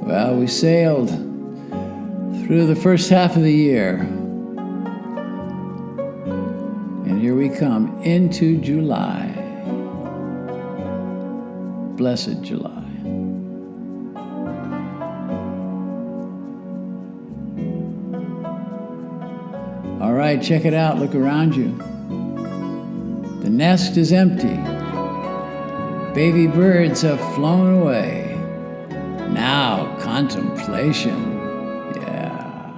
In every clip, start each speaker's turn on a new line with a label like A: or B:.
A: Well, we sailed through the first half of the year. And here we come into July. Blessed July. All right, check it out. Look around you. The nest is empty. Baby birds have flown away. Now, contemplation. Yeah.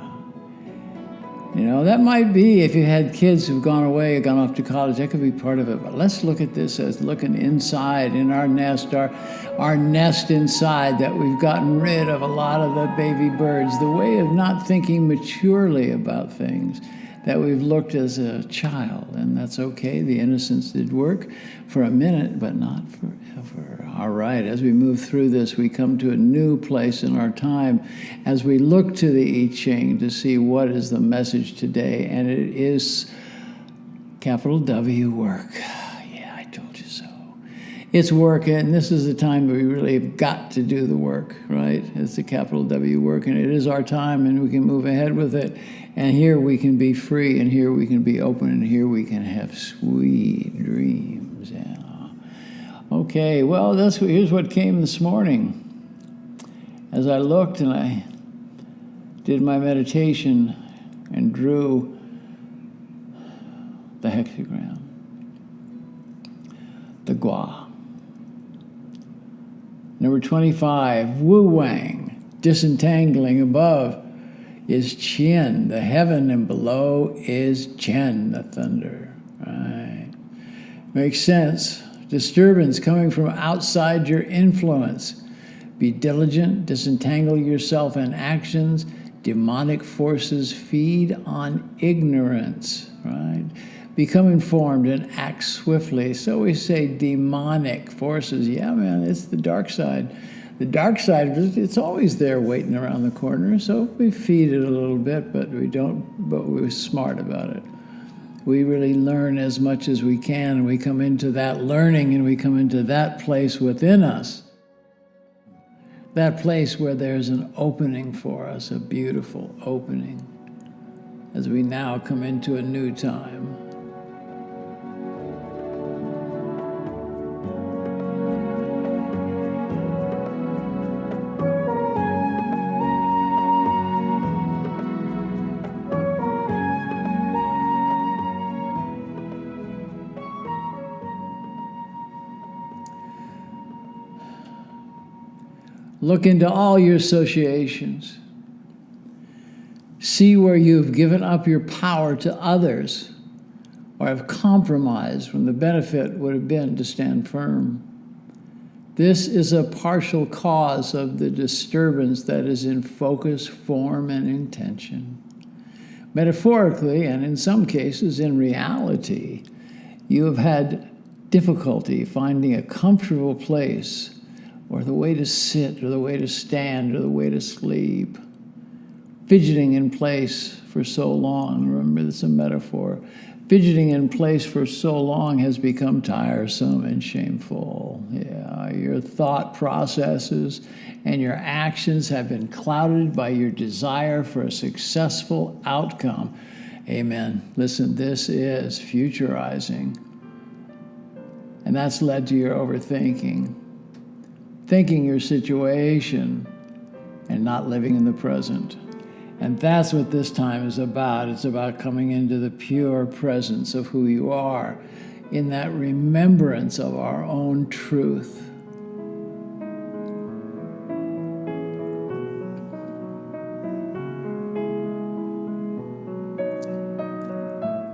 A: You know, that might be, if you had kids who've gone away, gone off to college, that could be part of it. But let's look at this as looking inside in our nest, our nest inside, that we've gotten rid of a lot of the baby birds, the way of not thinking maturely about things that we've looked as a child. And that's okay. The innocence did work for a minute, but not forever. All right, as we move through this, we come to a new place in our time as we look to the I Ching to see what is the message today. And it is capital W, work. Yeah, I told you so. It's work, and this is the time we really have got to do the work, right? It's the capital W work, and it is our time, and we can move ahead with it. And here we can be free, and here we can be open, and here we can have sweet dreams. Yeah. Okay, well, here's what came this morning. As I looked and I did my meditation and drew the hexagram, the Gua. Number 25, Wu Wang, disentangling above is Qian, the heaven, and below is Chen, the thunder. Right. Makes sense. Disturbance coming from outside your influence. Be diligent, disentangle yourself in actions. Demonic forces feed on ignorance, right? Become informed and act swiftly. So we say demonic forces. Yeah, man, it's the dark side. The dark side, it's always there waiting around the corner. So we feed it a little bit, but we're smart about it. We really learn as much as we can, and we come into that learning, and we come into that place within us, that place where there's an opening for us, a beautiful opening, as we now come into a new time. Look into all your associations. See where you've given up your power to others or have compromised when the benefit would have been to stand firm. This is a partial cause of the disturbance that is in focus, form, and intention. Metaphorically, and in some cases in reality, you have had difficulty finding a comfortable place, or the way to sit, or the way to stand, or the way to sleep. Fidgeting in place for so long, remember this is a metaphor, fidgeting in place for so long has become tiresome and shameful. Yeah, your thought processes and your actions have been clouded by your desire for a successful outcome. Amen. Listen, this is futurizing. And that's led to your overthinking. Thinking your situation and not living in the present. And that's what this time is about. It's about coming into the pure presence of who you are, in that remembrance of our own truth.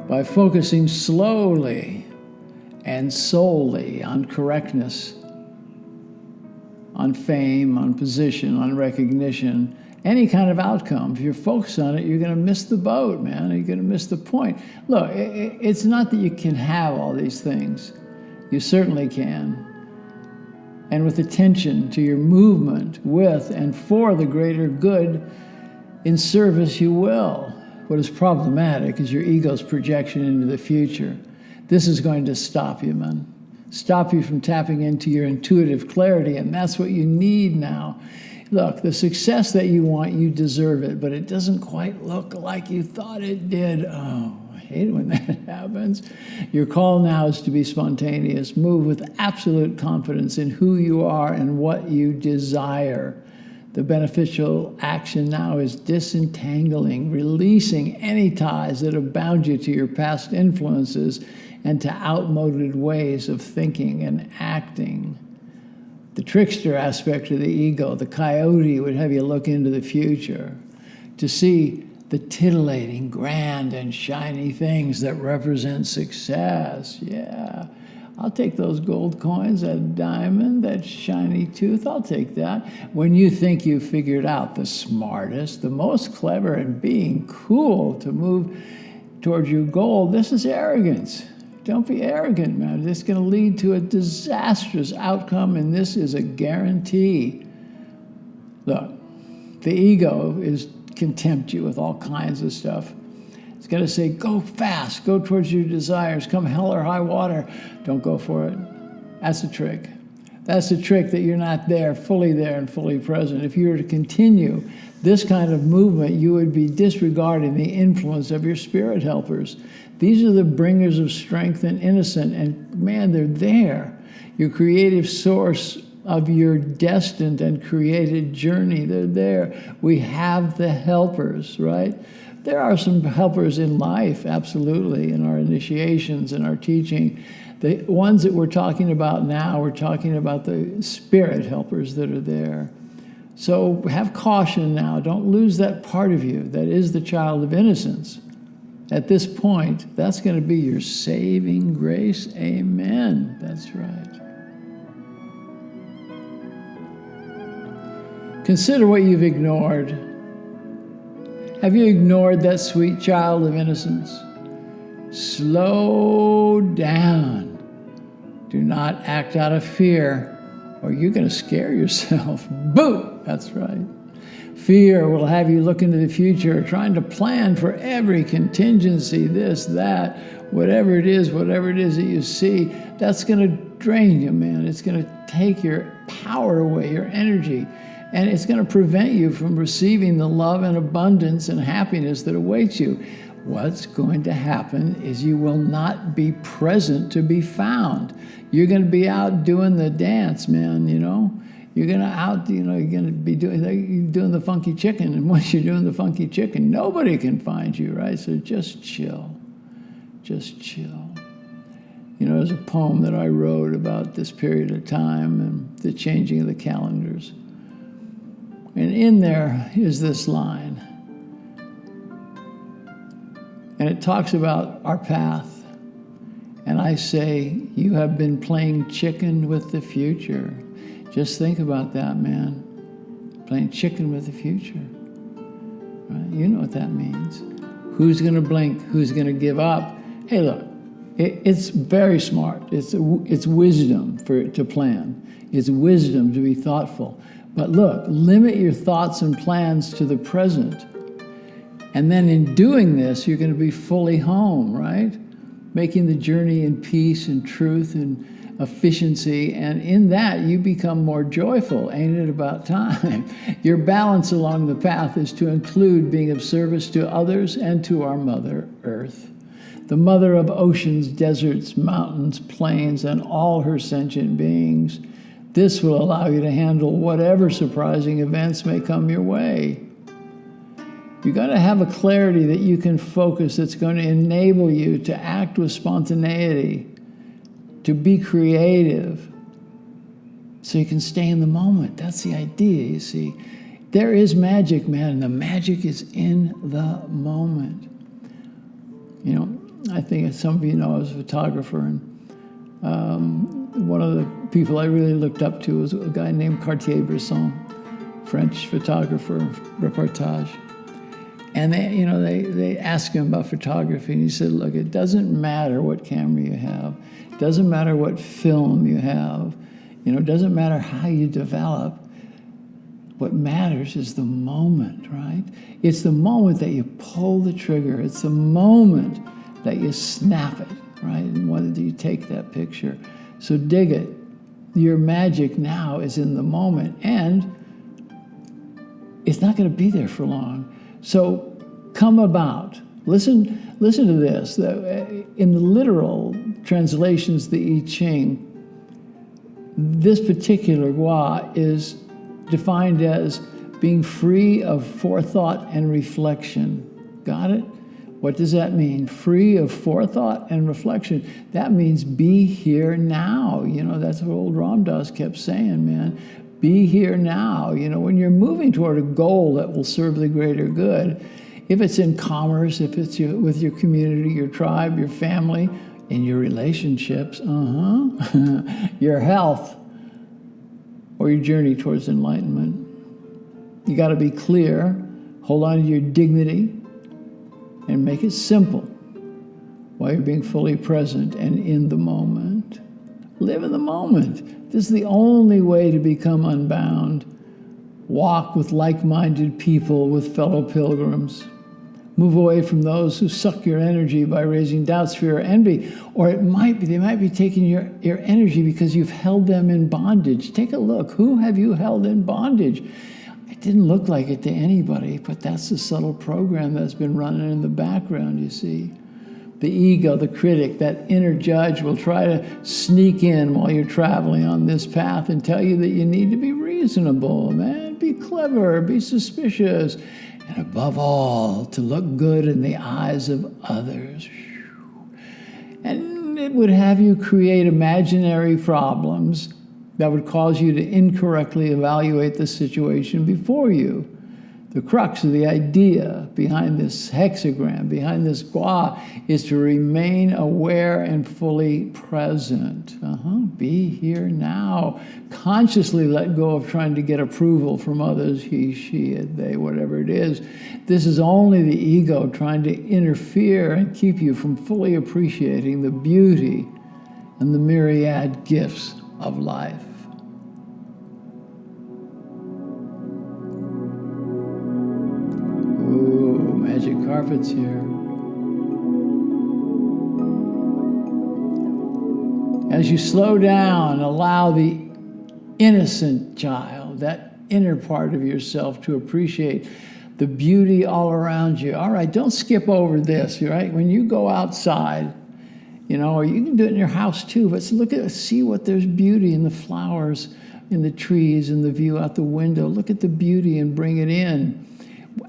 A: By focusing slowly and solely on correctness, on fame, on position, on recognition, any kind of outcome. If you're focused on it, you're going to miss the boat, man. You're going to miss the point. Look, it's not that you can have all these things. You certainly can. And with attention to your movement with and for the greater good in service, you will. What is problematic is your ego's projection into the future. This is going to stop you, man. Stop you from tapping into your intuitive clarity, and that's what you need now. Look, the success that you want, you deserve it, but it doesn't quite look like you thought it did. Oh, I hate it when that happens. Your call now is to be spontaneous. Move with absolute confidence in who you are and what you desire. The beneficial action now is disentangling, releasing any ties that have bound you to your past influences and to outmoded ways of thinking and acting. The trickster aspect of the ego, the coyote, would have you look into the future to see the titillating, grand, and shiny things that represent success. Yeah, I'll take those gold coins, that diamond, that shiny tooth, I'll take that. When you think you've figured out the smartest, the most clever, and being cool to move towards your goal, this is arrogance. Don't be arrogant, man. It's going to lead to a disastrous outcome, and this is a guarantee. Look, the ego can tempt you with all kinds of stuff. It's going to say, go fast, go towards your desires, come hell or high water. Don't go for it. That's the trick. That's the trick, that you're not there and fully present. If you were to continue this kind of movement, you would be disregarding the influence of your spirit helpers. These are the bringers of strength and innocence, and man, they're there. Your creative source of your destined and created journey, they're there. We have the helpers, right? There are some helpers in life, absolutely, in our initiations, in our teaching. The ones that we're talking about now, we're talking about the spirit helpers that are there. So have caution now. Don't lose that part of you that is the child of innocence. At this point, that's going to be your saving grace. Amen. That's right. Consider what you've ignored. Have you ignored that sweet child of innocence? Slow down. Do not act out of fear, or you're going to scare yourself. Boo! That's right. Fear will have you look into the future, trying to plan for every contingency, this, that, whatever it is that you see. That's going to drain you, man. It's going to take your power away, your energy, and it's going to prevent you from receiving the love and abundance and happiness that awaits you. What's going to happen is you will not be present to be found. You're going to be out doing the dance, man, you know. You're going to be doing the funky chicken. And once you're doing the funky chicken, nobody can find you, right? So just chill. Just chill. You know, there's a poem that I wrote about this period of time and the changing of the calendars. And in there is this line. And it talks about our path. And I say, you have been playing chicken with the future. Just think about that, man. Playing chicken with the future. Right? You know what that means. Who's going to blink? Who's going to give up? Hey, look, it's very smart. It's wisdom to plan. It's wisdom to be thoughtful. But look, limit your thoughts and plans to the present. And then in doing this, you're going to be fully home, right? Making the journey in peace and truth and efficiency, and in that you become more joyful. Ain't it about time? Your balance along the path is to include being of service to others and to our Mother Earth, the mother of oceans, deserts, mountains, plains, and all her sentient beings. This will allow you to handle whatever surprising events may come your way. You've got to have a clarity that you can focus that's going to enable you to act with spontaneity, to be creative, so you can stay in the moment. That's the idea, you see. There is magic, man, and the magic is in the moment. You know, I think some of you know I was a photographer, and one of the people I really looked up to was a guy named Cartier-Bresson, French photographer, reportage. And they asked him about photography, and he said, look, it doesn't matter what camera you have. It doesn't matter what film you have. You know, it doesn't matter how you develop. What matters is the moment, right? It's the moment that you pull the trigger. It's the moment that you snap it, right? And when do you take that picture? So dig it. Your magic now is in the moment. And it's not going to be there for long. So come about. Listen to this. In the literal translations, the I Ching, this particular gua is defined as being free of forethought and reflection. Got it? What does that mean? Free of forethought and reflection. That means be here now. That's what old Ram Dass kept saying, man. Be here now. When you're moving toward a goal that will serve the greater good, if it's in commerce, if it's with your community, your tribe, your family, in your relationships, your health, or your journey towards enlightenment, you got to be clear, hold on to your dignity, and make it simple while you're being fully present and in the moment. Live in the moment. This is the only way to become unbound. Walk with like-minded people, with fellow pilgrims. Move away from those who suck your energy by raising doubts, fear, or envy. Or they might be taking your energy because you've held them in bondage. Take a look. Who have you held in bondage? It didn't look like it to anybody, but that's the subtle program that's been running in the background, you see. The ego, the critic, that inner judge will try to sneak in while you're traveling on this path and tell you that you need to be reasonable, man, be clever, be suspicious, and above all, to look good in the eyes of others. And it would have you create imaginary problems that would cause you to incorrectly evaluate the situation before you. The crux of the idea behind this hexagram, behind this gua, is to remain aware and fully present. Be here now. Consciously let go of trying to get approval from others, he, she, it, they, whatever it is. This is only the ego trying to interfere and keep you from fully appreciating the beauty and the myriad gifts of life. Magic carpets here. As you slow down, allow the innocent child, that inner part of yourself, to appreciate the beauty all around you. All right, don't skip over this, right? When you go outside, or you can do it in your house too, but see what there's beauty in the flowers, in the trees, in the view out the window. Look at the beauty and bring it in.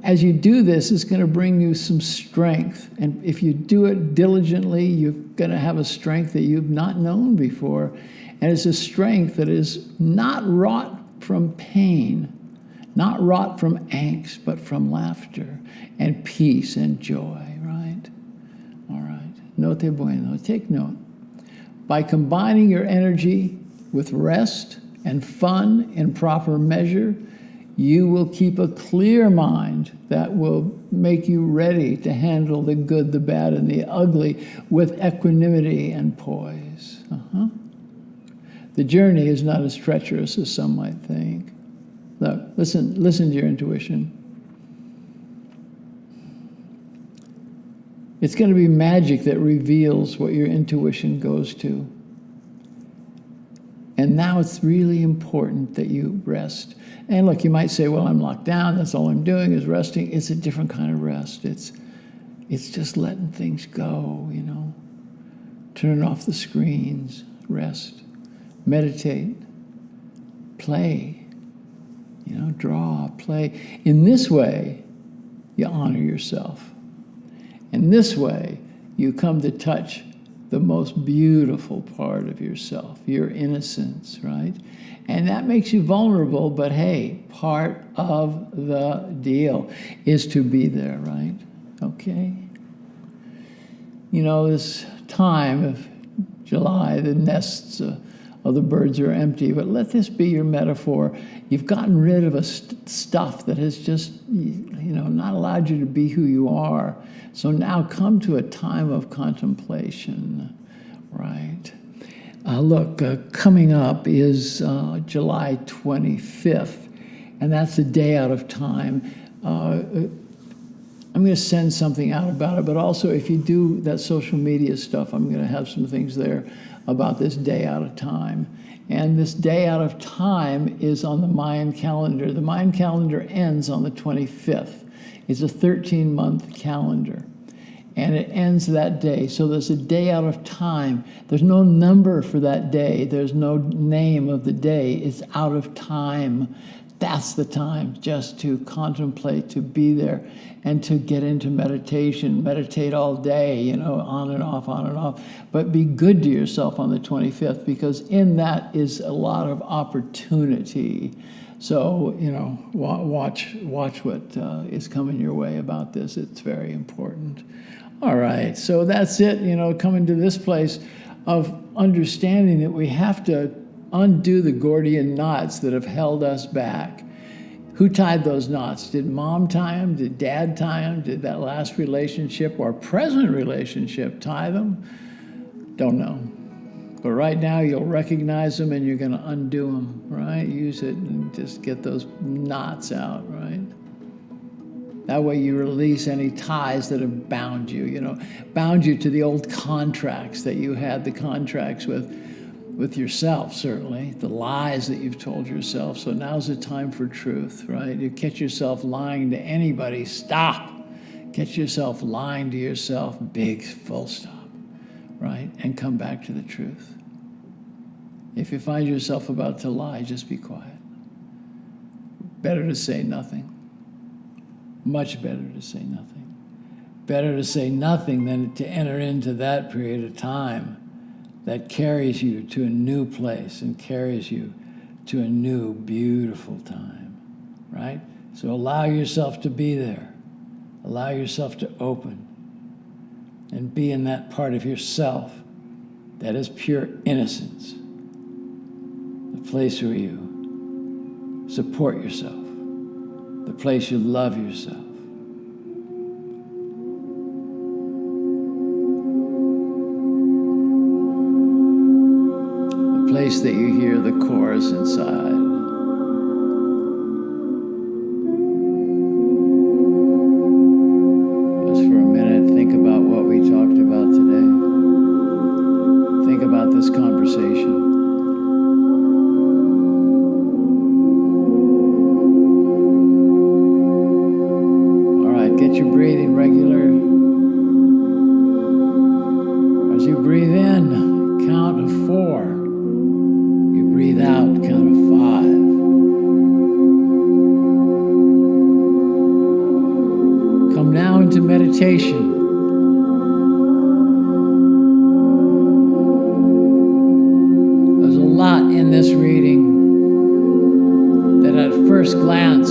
A: As you do this, it's going to bring you some strength. And if you do it diligently, you're going to have a strength that you've not known before. And it's a strength that is not wrought from pain, not wrought from angst, but from laughter and peace and joy, right? All right. Note bueno. Take note. By combining your energy with rest and fun in proper measure, you will keep a clear mind that will make you ready to handle the good, the bad, and the ugly with equanimity and poise. The journey is not as treacherous as some might think. Look, listen to your intuition. It's going to be magic that reveals what your intuition goes to. And now it's really important that you rest. And look, you might say, well, I'm locked down. That's all I'm doing is resting. It's a different kind of rest. It's just letting things go, Turn off the screens, rest, meditate, play, draw, play. In this way, you honor yourself. In this way, you come to touch the most beautiful part of yourself, your innocence, right? And that makes you vulnerable, but hey, part of the deal is to be there, right? Okay? This time of July, the nests of the birds are empty, but let this be your metaphor. You've gotten rid of stuff that has just, not allowed you to be who you are. So now come to a time of contemplation, right? Coming up is July 25th, and that's a day out of time. I'm I'm going to send something out about it, but also if you do that social media stuff, I'm going to have some things there about this day out of time. And this day out of time is on the Mayan calendar. The Mayan calendar ends on the 25th. It's a 13-month calendar, and it ends that day. So there's a day out of time. There's no number for that day. There's no name of the day. It's out of time. That's the time just to contemplate, to be there, and to get into meditation. Meditate all day, on and off, on and off. But be good to yourself on the 25th, because in that is a lot of opportunity. So, watch what is coming your way about this. It's very important. All right, so that's it, coming to this place of understanding that we have to undo the Gordian knots that have held us back. Who tied those knots? Did mom tie them? Did dad tie them? Did that last relationship or present relationship tie them? Don't know. But right now you'll recognize them and you're going to undo them, right? Use it and just get those knots out, right? That way you release any ties that have bound you, bound you to the old contracts that you had, the contracts with yourself, certainly, the lies that you've told yourself. So now's the time for truth, right? You catch yourself lying to anybody, stop. Catch yourself lying to yourself, big full stop, right? And come back to the truth. If you find yourself about to lie, just be quiet. Better to say nothing. Much better to say nothing. Better to say nothing than to enter into that period of time that carries you to a new place and carries you to a new, beautiful time, right? So allow yourself to be there. Allow yourself to open and be in that part of yourself that is pure innocence, the place where you support yourself, the place you love yourself. The place that you hear the chorus inside. Just for a minute, think about what we talked about today. Think about this conversation. Get your breathing regular. As you breathe in, count of 4. You breathe out, count of 5. Come now into meditation. There's a lot in this reading that at first glance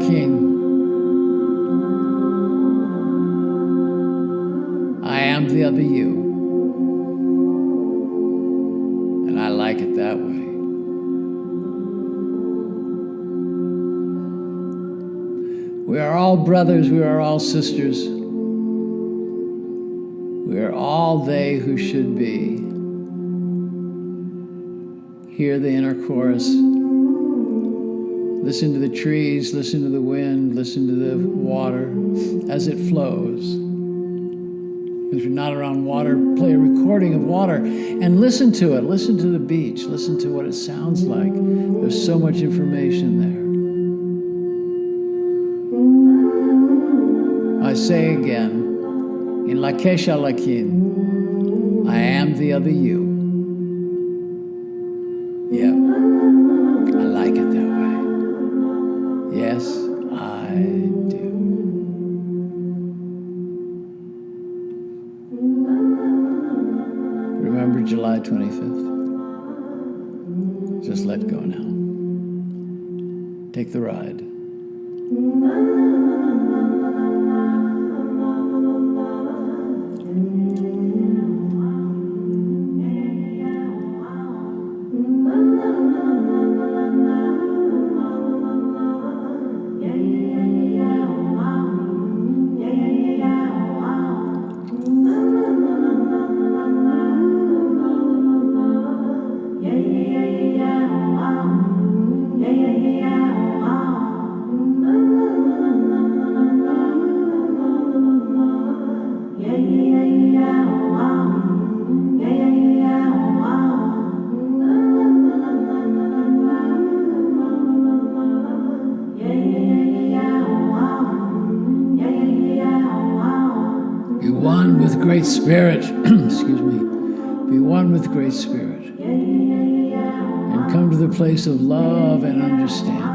A: King. I am the other you, and I like it that way. We are all brothers, we are all sisters. We are all they who should be. Hear the inner chorus. Listen to the trees, listen to the wind, listen to the water as it flows. If you're not around water, play a recording of water and listen to it. Listen to the beach. Listen to what it sounds like. There's so much information there. I say again, in Lakesha Lakin, I am the other you. Yeah, I like it that way. Yes, I do. Remember July 25th. Just let go now. Take the ride. Great Spirit, excuse me, be one with Great Spirit, and come to the place of love and understanding.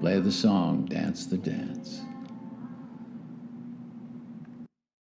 A: Play the song, dance the dance.